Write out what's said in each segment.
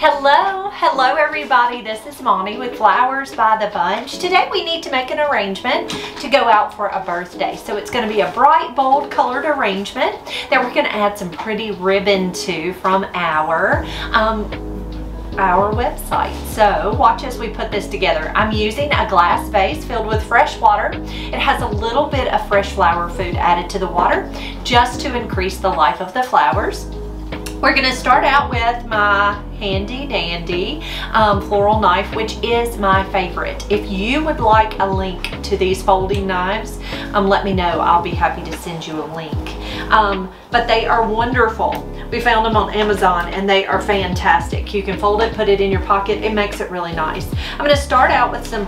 Hello everybody, this is Monty with Flowers by the Bunch. Today we need to make an arrangement to go out for a birthday. So it's going to be a bright, bold colored arrangement that we're going to add some pretty ribbon to from our website. So watch as we put this together. I'm using a glass vase filled with fresh water. It has a little bit of fresh flower food added to the water just to increase the life of the flowers. We're going to start out with my handy dandy floral knife, which is my favorite. If you would like a link to these folding knives, let me know. I'll be happy to send you a link. But they are wonderful. We found them on Amazon and they are fantastic. You can fold it, put it in your pocket. It makes it really nice. I'm going to start out with some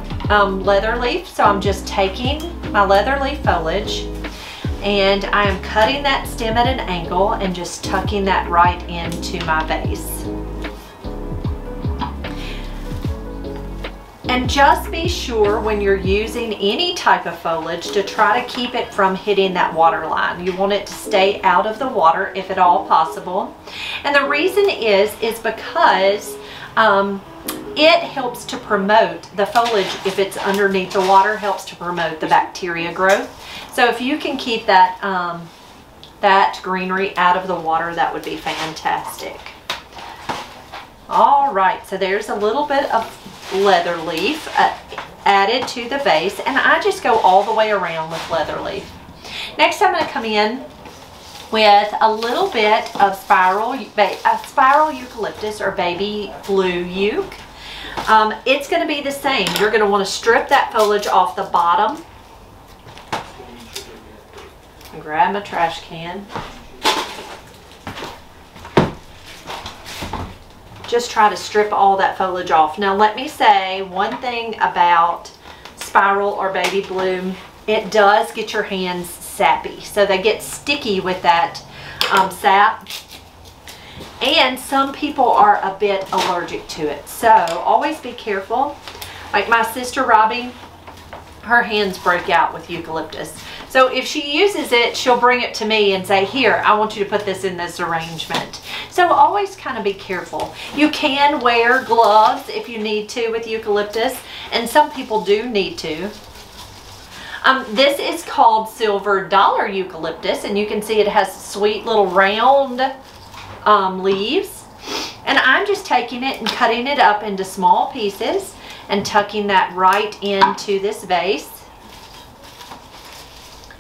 leather leaf. So I'm just taking my leather leaf foliage and I am cutting that stem at an angle and just tucking that right into my vase. And just be sure when you're using any type of foliage to try to keep it from hitting that water line. You want it to stay out of the water if at all possible. And the reason is because it helps to promote the foliage. If it's underneath the water, helps to promote the bacteria growth. So if you can keep that that greenery out of the water, that would be fantastic. All right, so there's a little bit of leather leaf added to the vase, and I just go all the way around with leather leaf. Next, I'm going to come in with a little bit of spiral eucalyptus or baby blue euc. It's going to be the same. You're going to want to strip that foliage off the bottom. Grab my trash can. Just try to strip all that foliage off. Now let me say one thing about spiral or baby bloom. It does get your hands sappy. So they get sticky with that sap. And some people are a bit allergic to it. So always be careful. Like my sister Robbie, her hands break out with eucalyptus. So if she uses it, she'll bring it to me and say, here, I want you to put this in this arrangement. So always kind of be careful. You can wear gloves if you need to with eucalyptus, and some people do need to. This is called silver dollar eucalyptus, and you can see it has sweet little round leaves. And I'm just taking it and cutting it up into small pieces and tucking that right into this vase.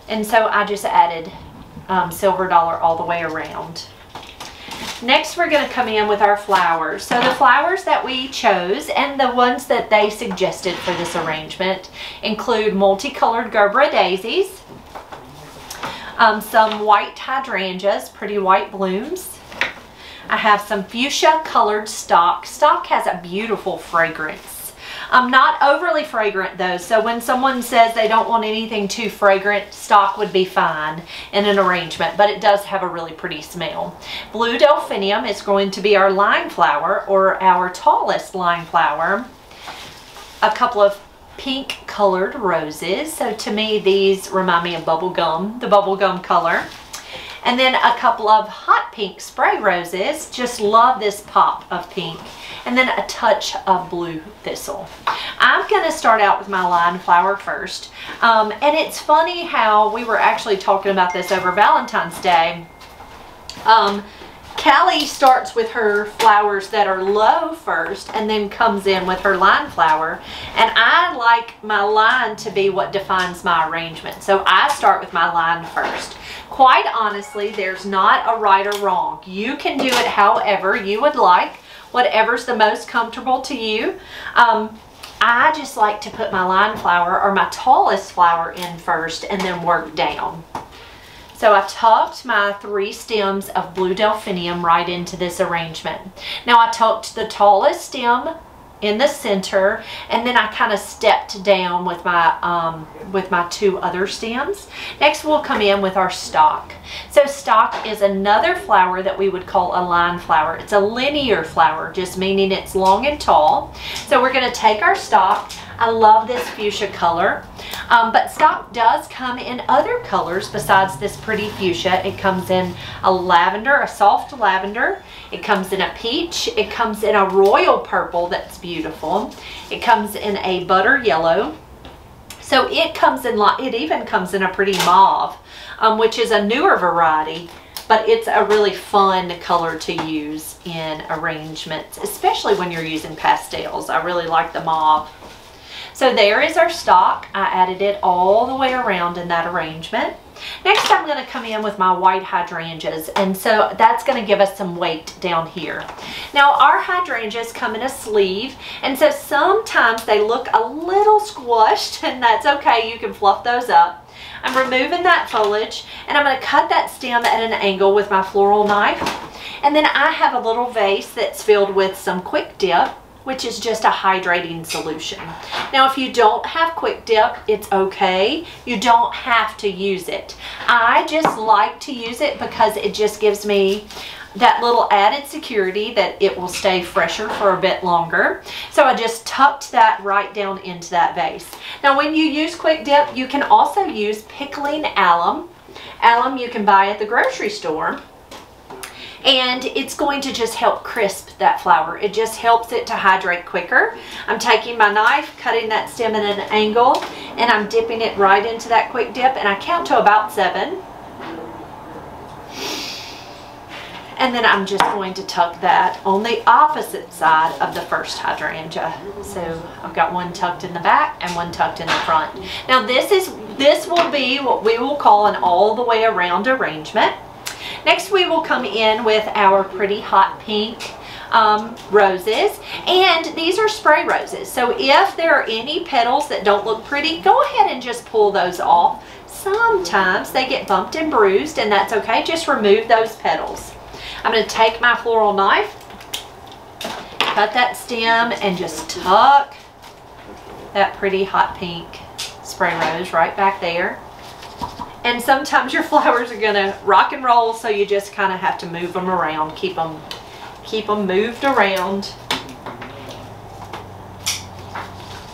And so I just added silver dollar all the way around. Next, we're going to come in with our flowers. So the flowers that we chose and the ones that they suggested for this arrangement include multicolored Spring Daisies, some white hydrangeas, pretty white blooms. I have some fuchsia colored stock. Stock has a beautiful fragrance. Not overly fragrant though, so when someone says they don't want anything too fragrant, stock would be fine in an arrangement, but it does have a really pretty smell. Blue delphinium is going to be our line flower, or our tallest line flower. A couple of pink colored roses, so to me these remind me of bubble gum, the bubble gum color. And then a couple of hot pink spray roses. Just love this pop of pink. And then a touch of blue thistle. I'm going to start out with my line flower first. And it's funny how we were actually talking about this over Valentine's Day. Callie starts with her flowers that are low first and then comes in with her line flower. And I like my line to be what defines my arrangement. So I start with my line first. Quite honestly, there's not a right or wrong. You can do it however you would like, whatever's the most comfortable to you. I just like to put my line flower or my tallest flower in first and then work down. So I tucked my 3 stems of blue delphinium right into this arrangement. Now I tucked the tallest stem in the center, and then I kind of stepped down with my 2 other stems. Next we'll come in with our stock. So stock is another flower that we would call a line flower. It's a linear flower, just meaning it's long and tall. So we're going to take our stock. I love this fuchsia color, but stock does come in other colors besides this pretty fuchsia. It comes in a lavender, a soft lavender. It comes in a peach. It comes in a royal purple that's beautiful. It comes in a butter yellow. So it even comes in a pretty mauve, which is a newer variety, but it's a really fun color to use in arrangements, especially when you're using pastels. I really like the mauve. So there is our stock. I added it all the way around in that arrangement. Next, I'm going to come in with my white hydrangeas, and so that's going to give us some weight down here. Now, our hydrangeas come in a sleeve, and so sometimes they look a little squished, and that's okay. You can fluff those up. I'm removing that foliage, and I'm going to cut that stem at an angle with my floral knife. And then I have a little vase that's filled with some Quick Dip, which is just a hydrating solution. Now, if you don't have Quick Dip, it's okay. You don't have to use it. I just like to use it because it just gives me that little added security that it will stay fresher for a bit longer. So I just tucked that right down into that vase. Now, when you use Quick Dip, you can also use pickling alum. Alum you can buy at the grocery store. And it's going to just help crisp that flower. It just helps it to hydrate quicker. I'm taking my knife, cutting that stem at an angle, and I'm dipping it right into that Quick Dip, and I count to about 7. And then I'm just going to tuck that on the opposite side of the first hydrangea. So I've got one tucked in the back and one tucked in the front. Now this will be what we will call an all the way around arrangement. Next, we will come in with our pretty hot pink roses, and these are spray roses. So if there are any petals that don't look pretty, go ahead and just pull those off. Sometimes they get bumped and bruised, and that's okay. Just remove those petals. I'm going to take my floral knife, cut that stem, and just tuck that pretty hot pink spray rose right back there. And sometimes your flowers are going to rock and roll, so you just kind of have to move them around, keep them moved around.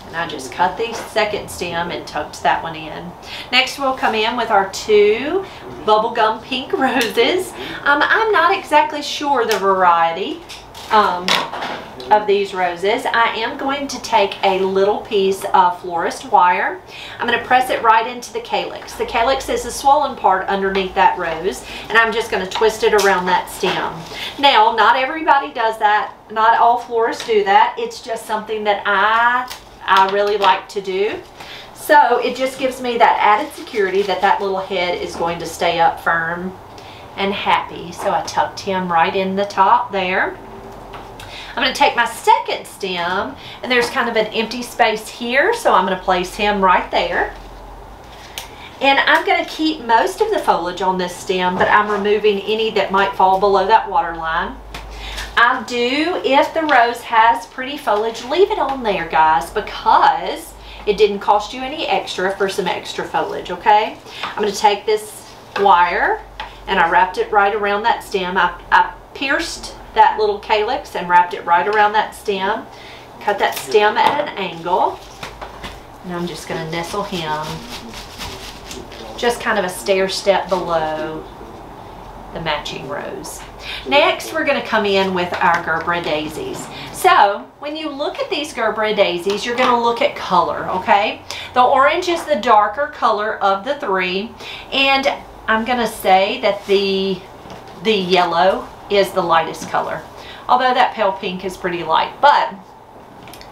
And I just cut the second stem and tucked that one in. Next, we'll come in with our 2 bubblegum pink roses. I'm not exactly sure the variety of these roses. I am going to take a little piece of florist wire. I'm going to press it right into the calyx. The calyx is the swollen part underneath that rose, and I'm just going to twist it around that stem. Now, not everybody does that. Not all florists do that. It's just something that I really like to do. So it just gives me that added security that that little head is going to stay up firm and happy. So I tucked him right in the top there. I'm going to take my second stem, and there's kind of an empty space here, so I'm going to place him right there. And I'm going to keep most of the foliage on this stem, but I'm removing any that might fall below that water line. I do, if the rose has pretty foliage, leave it on there, guys, because it didn't cost you any extra for some extra foliage, okay? I'm going to take this wire, and I wrapped it right around that stem. I pierced that little calyx and wrapped it right around that stem. Cut that stem at an angle, and I'm just going to nestle him just kind of a stair step below the matching rose. Next, we're going to come in with our Gerbera daisies. So when you look at these Gerbera daisies, you're going to look at color, okay? The orange is the darker color of the 3, and I'm going to say that the yellow is the lightest color, although that pale pink is pretty light. But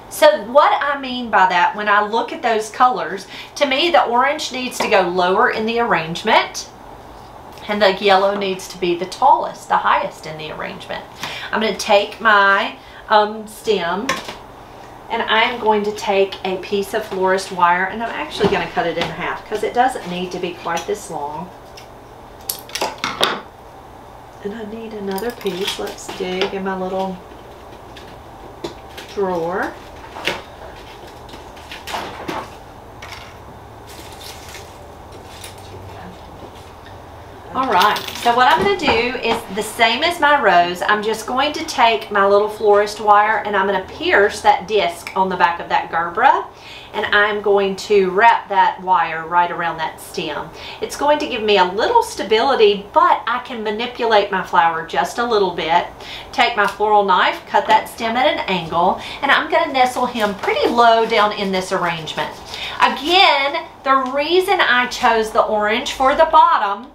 so what I mean by that, when I look at those colors, to me the orange needs to go lower in the arrangement, and the yellow needs to be the tallest, the highest in the arrangement. I'm going to take my stem, and I am going to take a piece of florist wire, and I'm actually going to cut it in half because it doesn't need to be quite this long. And I need another piece. Let's dig in my little drawer. All right, so what I'm going to do is the same as my rose. I'm just going to take my little florist wire and I'm going to pierce that disc on the back of that gerbera, and I'm going to wrap that wire right around that stem. It's going to give me a little stability, but I can manipulate my flower just a little bit. Take my floral knife, cut that stem at an angle, and I'm going to nestle him pretty low down in this arrangement. Again, the reason I chose the orange for the bottom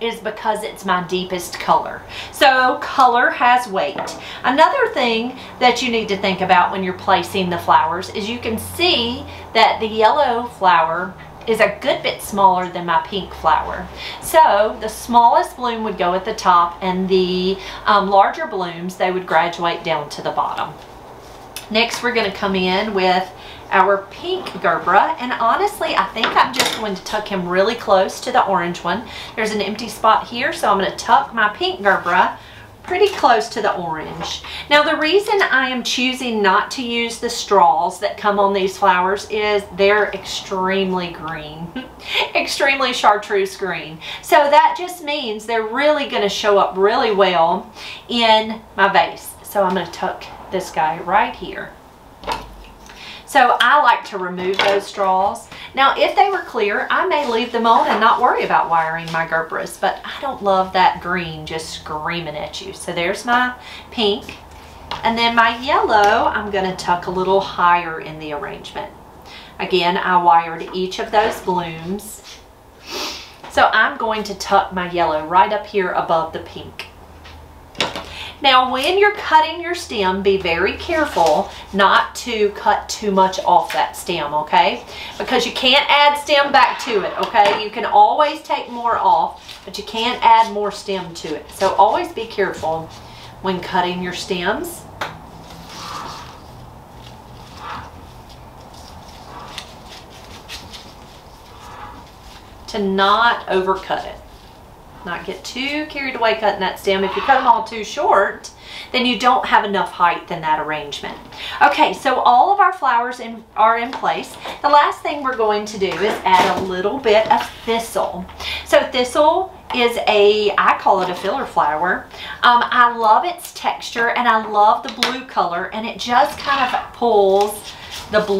is because it's my deepest color. So color has weight. Another thing that you need to think about when you're placing the flowers is you can see that the yellow flower is a good bit smaller than my pink flower. So the smallest bloom would go at the top, and the larger blooms, they would graduate down to the bottom. Next, we're going to come in with our pink gerbera, and honestly I think I'm just going to tuck him really close to the orange one. There's an empty spot here, so I'm going to tuck my pink gerbera pretty close to the orange. Now the reason I am choosing not to use the straws that come on these flowers is they're extremely green, extremely chartreuse green. So that just means they're really going to show up really well in my vase. So I'm going to tuck this guy right here. So I like to remove those straws. Now if they were clear, I may leave them on and not worry about wiring my gerberas, but I don't love that green just screaming at you. So there's my pink. And then my yellow, I'm going to tuck a little higher in the arrangement. Again, I wired each of those blooms. So I'm going to tuck my yellow right up here above the pink. Now when you're cutting your stem, be very careful not to cut too much off that stem, okay? Because you can't add stem back to it, okay? You can always take more off, but you can't add more stem to it. So always be careful when cutting your stems. To not overcut it. Not get too carried away cutting that stem. If you cut them all too short, then you don't have enough height in that arrangement. Okay, so all of our flowers are in place. The last thing we're going to do is add a little bit of thistle. So thistle is I call it a filler flower. I love its texture and I love the blue color, and it just kind of pulls the blue